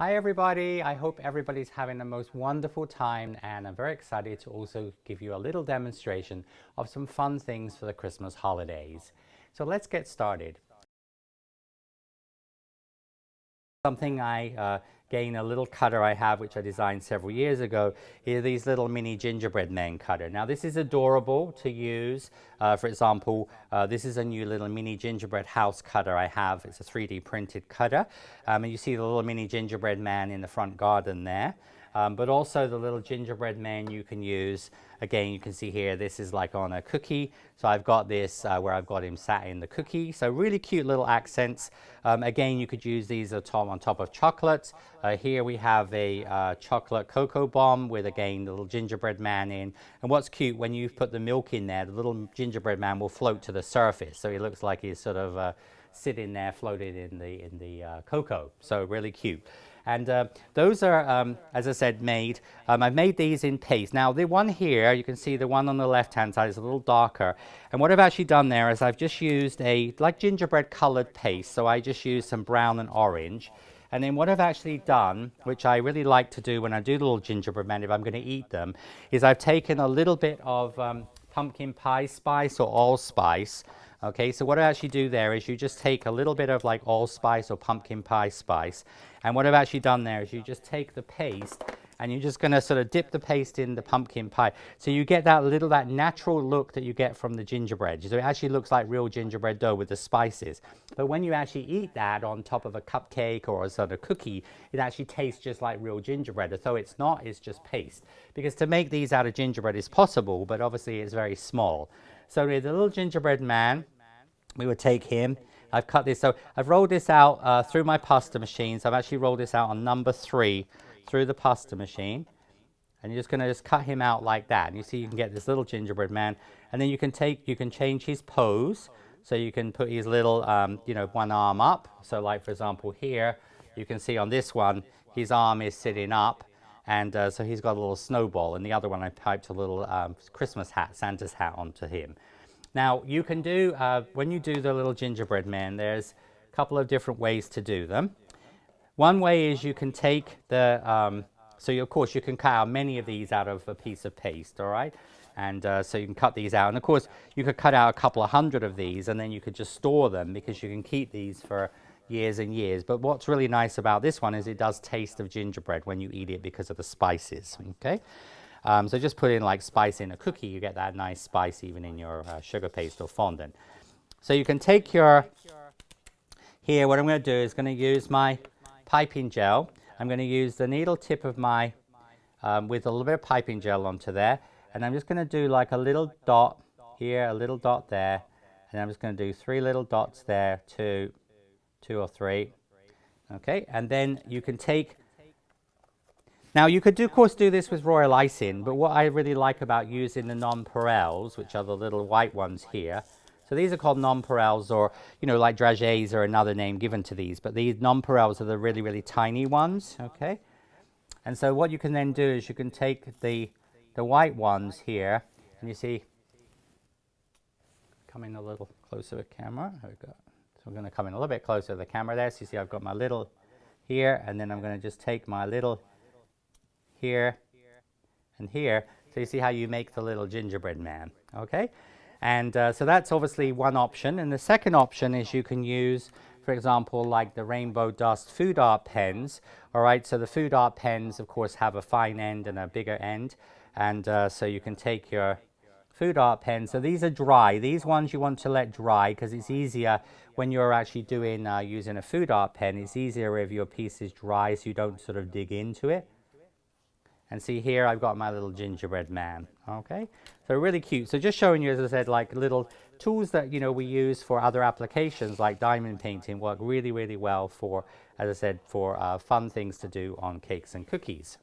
Hi everybody, I hope everybody's having the most wonderful time, and I'm very excited to also give you a little demonstration of some fun things for the Christmas holidays. So let's get started. Something I gain a little cutter I have, which I designed several years ago, is these little mini gingerbread men cutter. Now this is adorable to use. For example, this is a new little mini gingerbread house cutter I have. It's a 3D printed cutter. And you see the little mini gingerbread man in the front garden there. But also the little gingerbread man you can use. Again, you can see here, this is like on a cookie. So I've got this where I've got him sat in the cookie. So really cute little accents. Again, you could use these on top of chocolate. Here we have a chocolate cocoa bomb with, again, the little gingerbread man in. And what's cute, when you put the milk in there, the little gingerbread man will float to the surface. So it looks like he's sort of sitting there floated in the cocoa. So really cute. And those are, as I said, made. I've made these in paste. Now, the one here, you can see the one on the left-hand side is a little darker. And what I've actually done there is I've just used a, like gingerbread colored paste. So I just used some brown and orange. And then what I've actually done, which I really like to do when I do the little gingerbread men, if I'm going to eat them, is I've taken a little bit of pumpkin pie spice or allspice. Okay, so what I actually do there is you just take a little bit of like allspice or pumpkin pie spice. And what I've actually done there is you just take the paste and you're just going to sort of dip the paste in the pumpkin pie. So you get that natural look that you get from the gingerbread. So it actually looks like real gingerbread dough with the spices. But when you actually eat that on top of a cupcake or a sort of cookie, it actually tastes just like real gingerbread. Although it's not, it's just paste. Because to make these out of gingerbread is possible, but obviously it's very small. So the little gingerbread man, we would take him. I've cut this, so I've rolled this out through my pasta machine. So I've actually rolled this out on number 3 through the pasta machine. And you're just going to cut him out like that. And you see you can get this little gingerbread man. And then you can change his pose. So you can put his little, one arm up. So like, for example, here, you can see on this one, his arm is sitting up. And so he's got a little snowball. And the other one, I piped a little Christmas hat, Santa's hat onto him. Now, you can do, when you do the little gingerbread man, there's a couple of different ways to do them. One way is you can take the, of course, you can cut out many of these out of a piece of paste, all right? And so you can cut these out. And, of course, you could cut out a couple of hundred of these, and then you could just store them because you can keep these for years and years. But what's really nice about this one is it does taste of gingerbread when you eat it because of the spices, okay? So just put in like spice in a cookie, you get that nice spice even in your sugar paste or fondant. So you can take your, here what I'm going to do is going to use my piping gel. I'm going to use the needle tip of my, with a little bit of piping gel onto there. And I'm just going to do like a little dot here, a little dot there. And I'm just going to do 3 little dots there, 2 or 3. Okay, and then you can take, now you could of course do this with royal icing, but what I really like about using the nonpareils, which are the little white ones here, so these are called nonpareils, or like dragées are another name given to these, but these nonpareils are the really, really tiny ones, okay? And so what you can then do is you can take the white ones here, and you see, come in a little closer to the camera, there we go. So I'm going to come in a little bit closer to the camera there, so you see I've got my little here, and then I'm going to just take my little here and here. So you see how you make the little gingerbread man, okay? And so that's obviously one option. And the second option is you can use, for example, like the rainbow dust food art pens. All right, so the food art pens, of course, have a fine end and a bigger end. And so you can take your food art pen. So these are dry. These ones you want to let dry because it's easier when you're actually doing using a food art pen. It's easier if your piece is dry so you don't sort of dig into it. And see here, I've got my little gingerbread man, okay? So really cute. So just showing you, as I said, like little tools that, we use for other applications like diamond painting work really, really well for, as I said, for fun things to do on cakes and cookies.